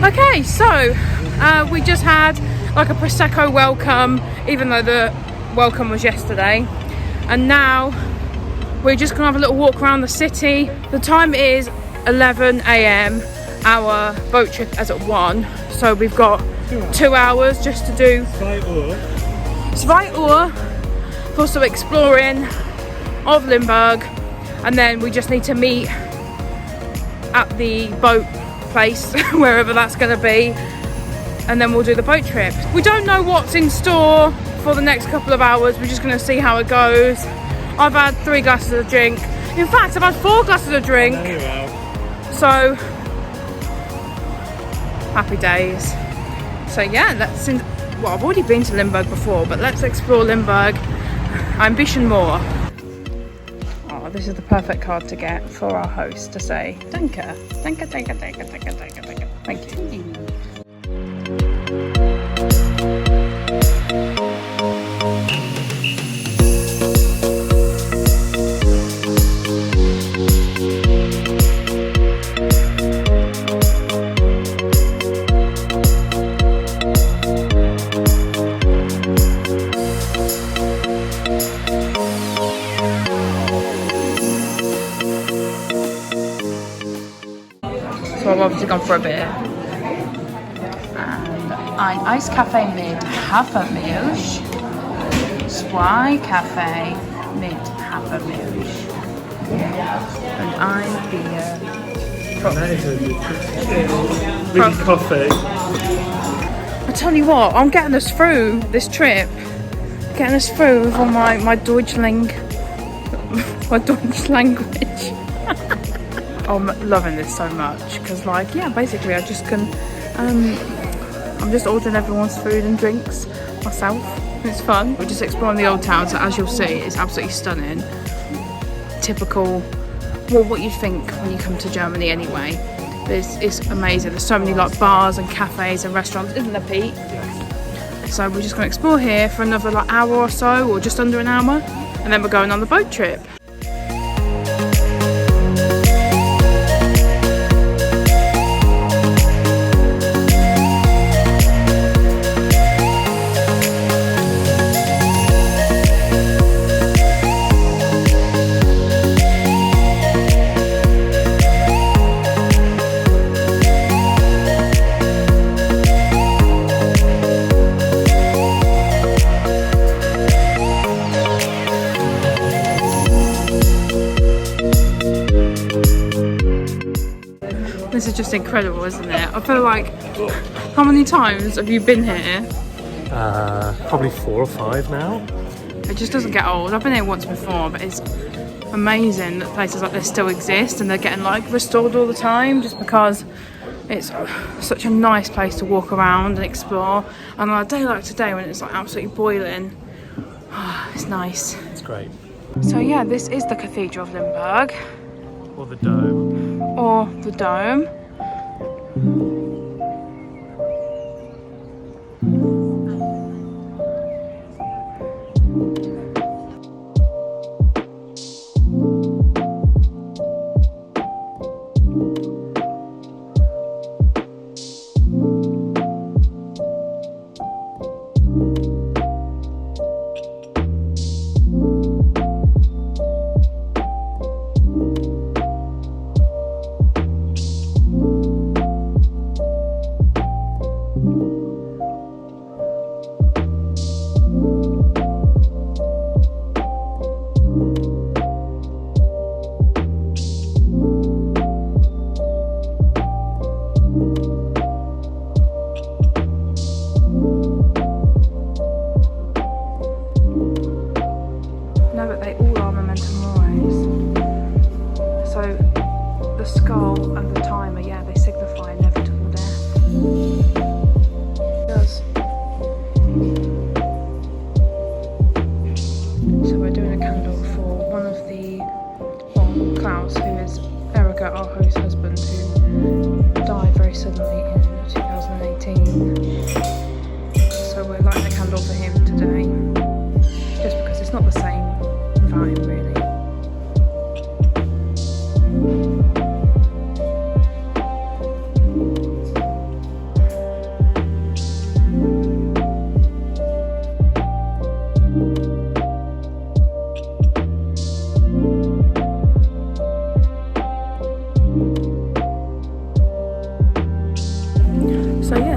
Okay, so we just had like a Prosecco welcome, even though the welcome was yesterday. And now we're just gonna have a little walk around the city. The time is 11 AM. Our boat trip is at 1. So we've got 2 hours just to do 2 hour for some exploring of Limburg. And then we just need to meet at the boat place, wherever that's going to be, and then we'll do the boat trip. We don't know what's in store for the next couple of hours. We're just going to see how it goes. I've had 3 glasses of drink. In fact, I've had 4 glasses of drink. So happy days. So yeah, well, I've already been to Limburg before, but let's explore Limburg. Ambition more. Oh, this is the perfect card to get for our host to say danke, danke, danke, danke, danke, danke, danke. Thank you. So I've obviously gone for a beer. And ein Eiskaffee mit Hafermilch. 2 Kaffee mit Hafermilch. And ein Bier. Really coffee. I tell you what, I'm getting us through this trip. Getting us through with all my Deutschling. My Deutsch language. I'm loving this so much because, like, yeah, basically I just can I'm just ordering everyone's food and drinks myself. It's fun. We're just exploring the old town, so as you'll see, it's absolutely stunning. Typical, well, what you'd think when you come to Germany anyway. It's amazing. There's so many like bars and cafes and restaurants, isn't there, Pete? So we're just going to explore here for another like hour or so, or just under an hour, and then we're going on the boat trip. This is just incredible, isn't it? I feel like, how many times have you been here? Probably 4 or 5 now. It just doesn't get old. I've been here once before, but it's amazing that places like this still exist and they're getting like restored all the time, just because it's such a nice place to walk around and explore. And on a day like today when it's like absolutely boiling, it's nice. It's great. So yeah, this is the Cathedral of Limburg. Or the Dome. Or the Dome.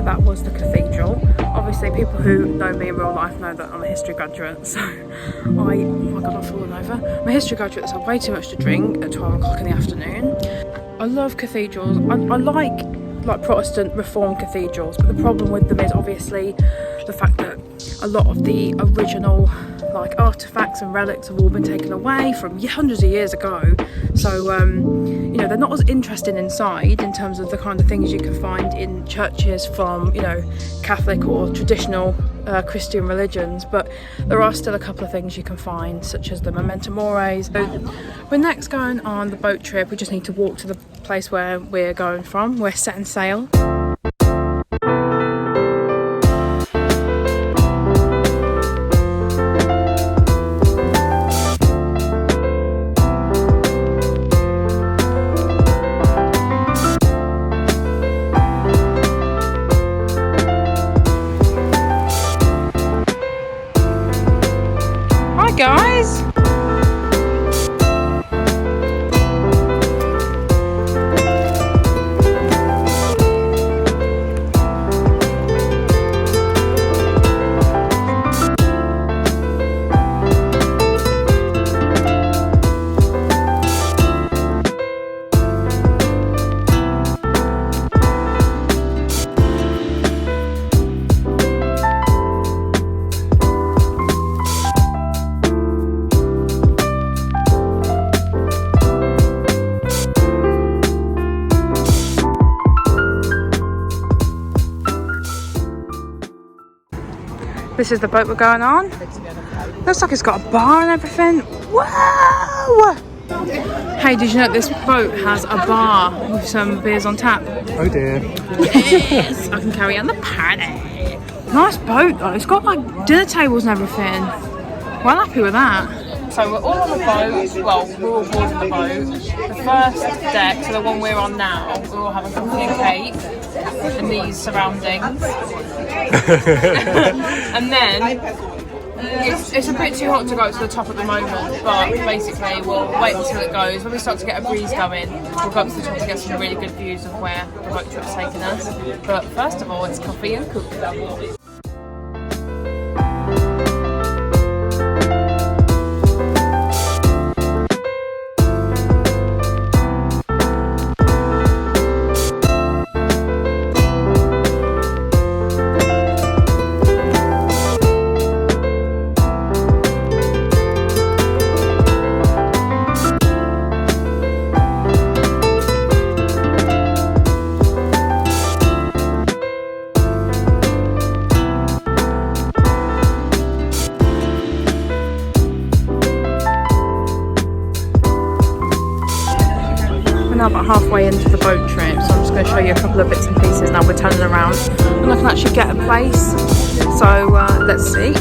that was the cathedral. Obviously people who know me in real life know that I'm a history graduate, so oh my god, I've fallen over. I'm a history graduate, so I have way too much to drink at 12 o'clock in the afternoon. I love cathedrals. I like Protestant reformed cathedrals, but the problem with them is obviously the fact that a lot of the original like artifacts and relics have all been taken away from hundreds of years ago, so you know, they're not as interesting inside in terms of the kind of things you can find in churches from, you know, Catholic or traditional Christian religions, but there are still a couple of things you can find, such as the memento mores. So we're next going on the boat trip. We just need to walk to the place where we're going from. We're setting sail. Guys, this is the boat we're going on. Looks like it's got a bar and everything. Whoa! Hey, did you know this boat has a bar with some beers on tap? Oh dear. Yes, I can carry on the party. Nice boat though. It's got like dinner tables and everything. Well happy with that. So we're all on the boat. Well, we're all board in the boat. The first deck, so the one we're on now, we're all having coffee and cake in these surroundings. And then it's a bit too hot to go to the top at the moment, but basically we'll wait until it goes. When we start to get a breeze going, we'll go up to the top to get some really good views of where the boat trip's taking us. But first of all, it's coffee and cookies. Now about halfway into the boat trip, so I'm just going to show you a couple of bits and pieces. Now we're turning around and I can actually get a place, so let's see.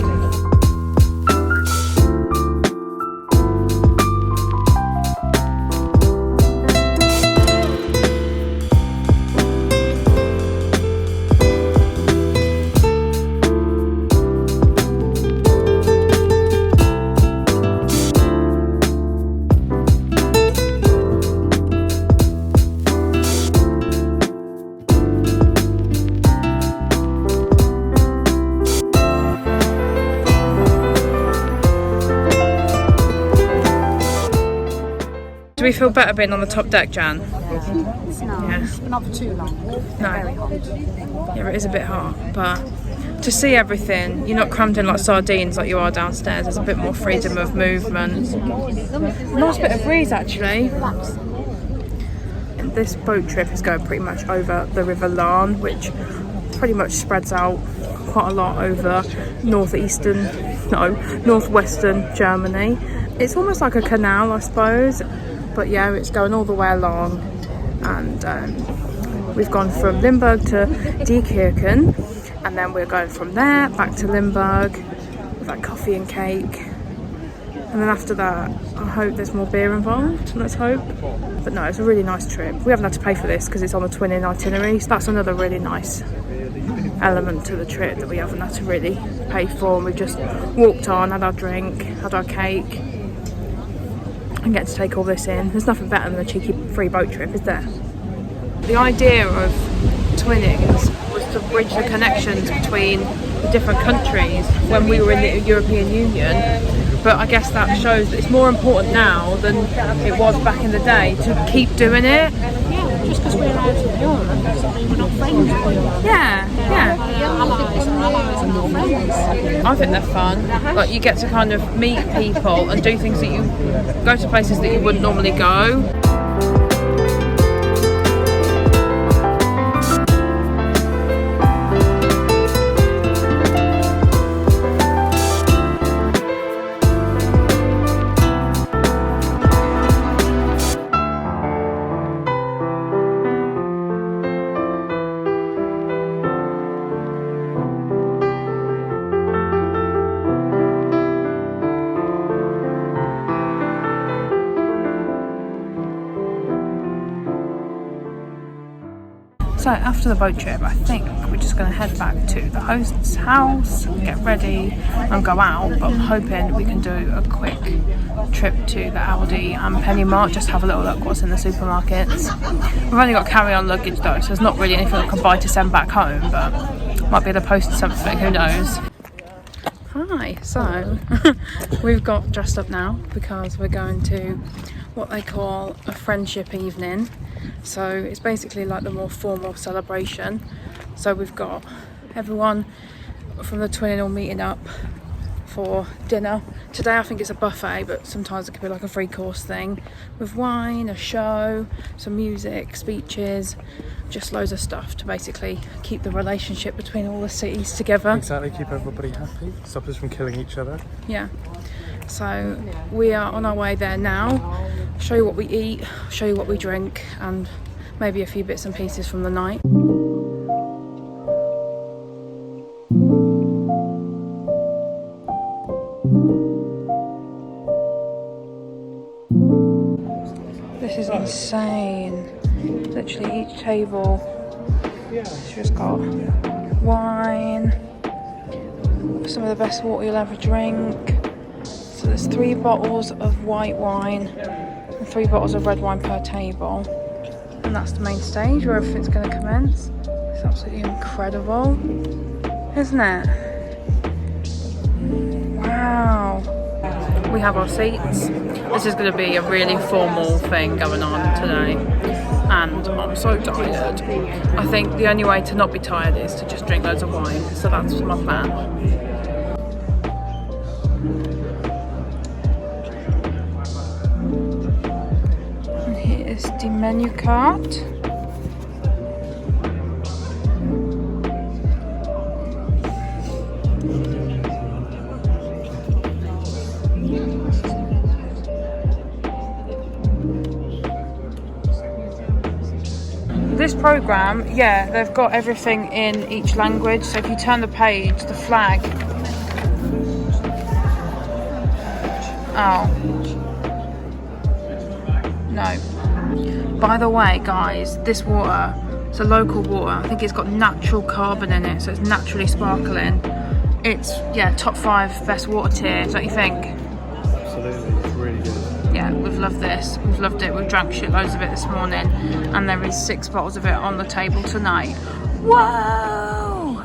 Do we feel better being on the top deck, Jan? It's not for too long. No. Very hot. Yeah, it is a bit hot, but to see everything, you're not crammed in like sardines like you are downstairs. There's a bit more freedom of movement. Nice bit of breeze actually. This boat trip is going pretty much over the River Lahn, which pretty much spreads out quite a lot over northwestern Germany. It's almost like a canal, I suppose, but yeah, it's going all the way along, and we've gone from Limburg to Diekirchen, and then we're going from there back to Limburg with like coffee and cake, and then after that I hope there's more beer involved, let's hope. But no, it's a really nice trip. We haven't had to pay for this because it's on the twinning itinerary, so that's another really nice element to the trip that we haven't had to really pay for. We just walked on, had our drink, had our cake, and get to take all this in. There's nothing better than a cheeky free boat trip, is there? The idea of twinnings was to bridge the connections between the different countries when we were in the European Union. But I guess that shows that it's more important now than it was back in the day to keep doing it. Yeah, just because we're out of Europe doesn't mean we're not friends with Europe. Yeah. Allies are allies and not friends. I think they're fun. Like, you get to kind of meet people and do things that you go to places that you wouldn't normally go. So after the boat trip, I think we're just going to head back to the host's house, get ready and go out, but I'm hoping we can do a quick trip to the Aldi and Penny Mart, just have a little look what's in the supermarkets. We've only got carry-on luggage though, so there's not really anything I can buy to send back home, but might be able to post something, who knows. Hi, so we've got dressed up now because we're going to what they call a friendship evening. So it's basically like the more formal celebration. So we've got everyone from the twinning all meeting up for dinner. Today I think it's a buffet, but sometimes it could be like a 3-course thing with wine, a show, some music, speeches, just loads of stuff to basically keep the relationship between all the cities together. Exactly, keep everybody happy, stop us from killing each other. Yeah. So we are on our way there now. Show you what we eat, show you what we drink, and maybe a few bits and pieces from the night. This is insane. Literally each table has just got wine, some of the best water you'll ever drink. So there's 3 bottles of white wine and 3 bottles of red wine per table. And that's the main stage where everything's going to commence. It's absolutely incredible, isn't it? Wow. We have our seats. This is going to be a really formal thing going on today. And I'm so tired. I think the only way to not be tired is to just drink loads of wine. So that's my plan. Here's the menu card. This programme, yeah, they've got everything in each language. So if you turn the page, the flag. Oh. No. By the way, guys, this water, it's a local water. I think it's got natural carbon in it, so it's naturally sparkling. It's, yeah, top 5 best water tier, don't you think? Absolutely, it's really good. Yeah, we've loved this. We've loved it. We've drank shitloads of it this morning, and there is 6 bottles of it on the table tonight. Whoa!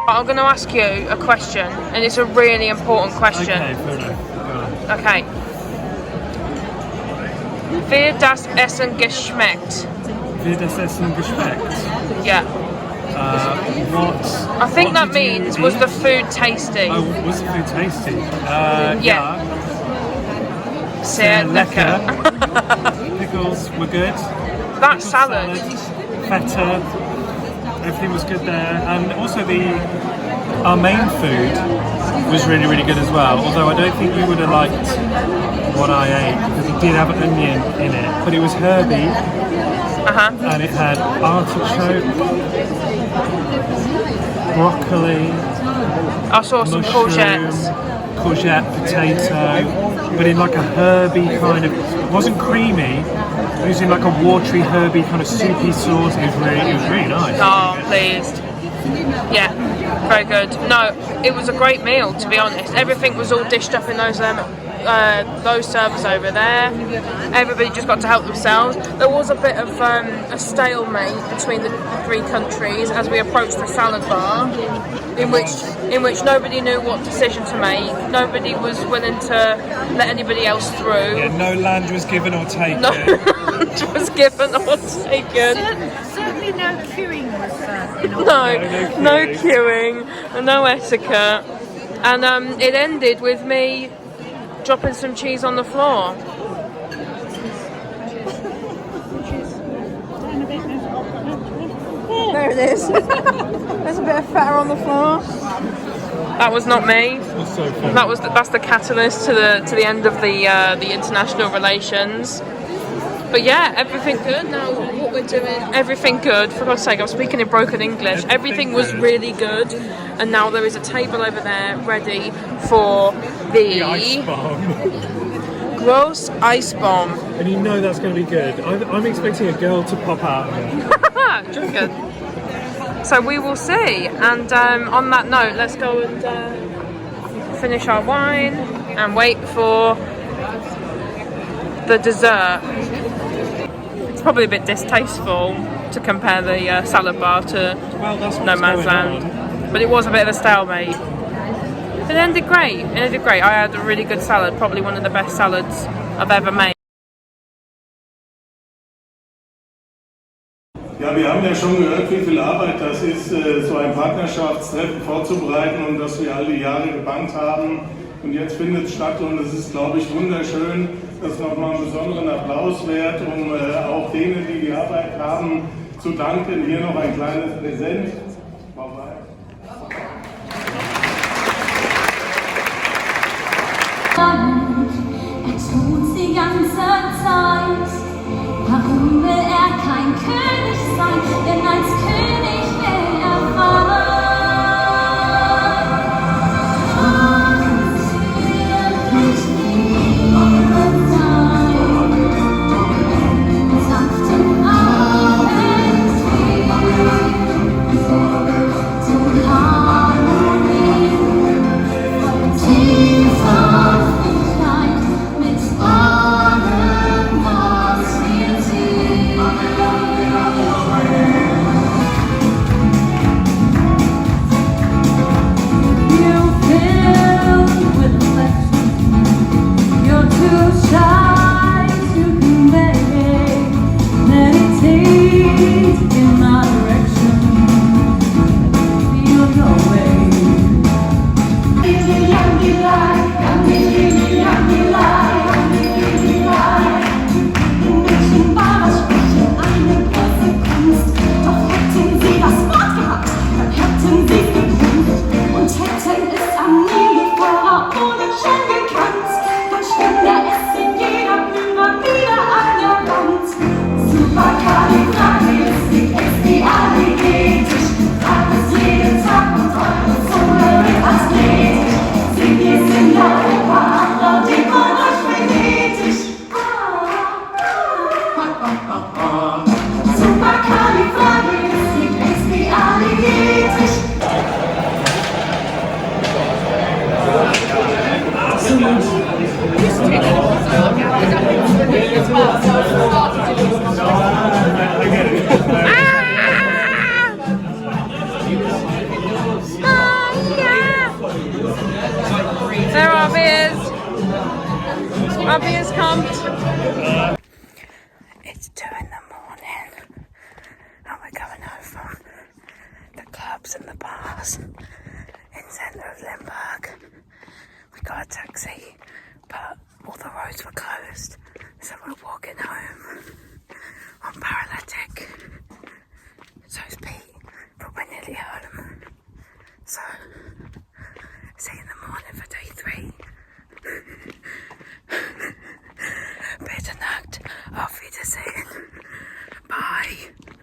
I'm going to ask you a question, and it's a really important question. Okay, fair enough. Okay. Wie das Essen geschmeckt? Wie das Essen geschmeckt? Yeah. What? I think what that did you means, eat? was the food tasty? Oh, was the food tasty? Yeah. Sehr lecker. Pickles were good. That Pickled salad. Feta, everything was good there, and also our main food was really, really good as well. Although I don't think you would have liked what I ate because it did have an onion in it, but it was herby, and it had artichoke, broccoli, I saw some courgettes. courgette, potato, but in like a herby kind of. It wasn't creamy. It was in like a watery, herby kind of soupy sauce. It was really nice. Oh, pleased. Yeah, very good. No, it was a great meal, to be honest. Everything was all dished up in those servers over there. Everybody just got to help themselves. There was a bit of a stalemate between the three countries as we approached the salad bar, in which nobody knew what decision to make. Nobody was willing to let anybody else through. Yeah, no land was given or taken. No land was given or taken. Certainly no queuing was No queuing, and no etiquette. And it ended with me dropping some cheese on the floor. There it is. There's a bit of fat on the floor. That was not me. That's so funny. That's the catalyst to the end of the international relations. But yeah, everything good. Now what we're doing, everything good. For God's sake, I'm speaking in broken English. Everything was really good, and now there is a table over there ready for the Ice bomb. gross ice bomb. And you know that's going to be good. I'm expecting a girl to pop out of it. Good. So we will see. And on that note, let's go and finish our wine and wait for the dessert. It's probably a bit distasteful to compare the salad bar to No Man's Land, but it was a bit of a stalemate. It ended great. I had a really good salad, probably one of the best salads I've ever made. Ja, wir haben ja schon gehört, wie viel Arbeit das ist, so ein Partnerschaftstreffen vorzubereiten und dass wir all die Jahre gebannt haben. Und jetzt findet es statt und es ist, glaube ich, wunderschön. Das ist nochmal einen besonderen Applaus wert, um auch denen, die die Arbeit haben, zu danken. Hier noch ein kleines Präsent. Er tut's die ganze Zeit. Warum will er kein König sein? Denn als König will er frei. Und nicht Liebe sein. Sanften Abendwind. Zum Harmonie. Tiefer Friedheit mit allem, was wir sehen. You filled with affection. You're too shy to convey. Meditate in my direction. Feel your way. There are beers. Our beers come. It's 2 in the morning and we're going home from the clubs and the bars in centre of Limburg. We got a taxi, but all the roads were closed, so we're walking home on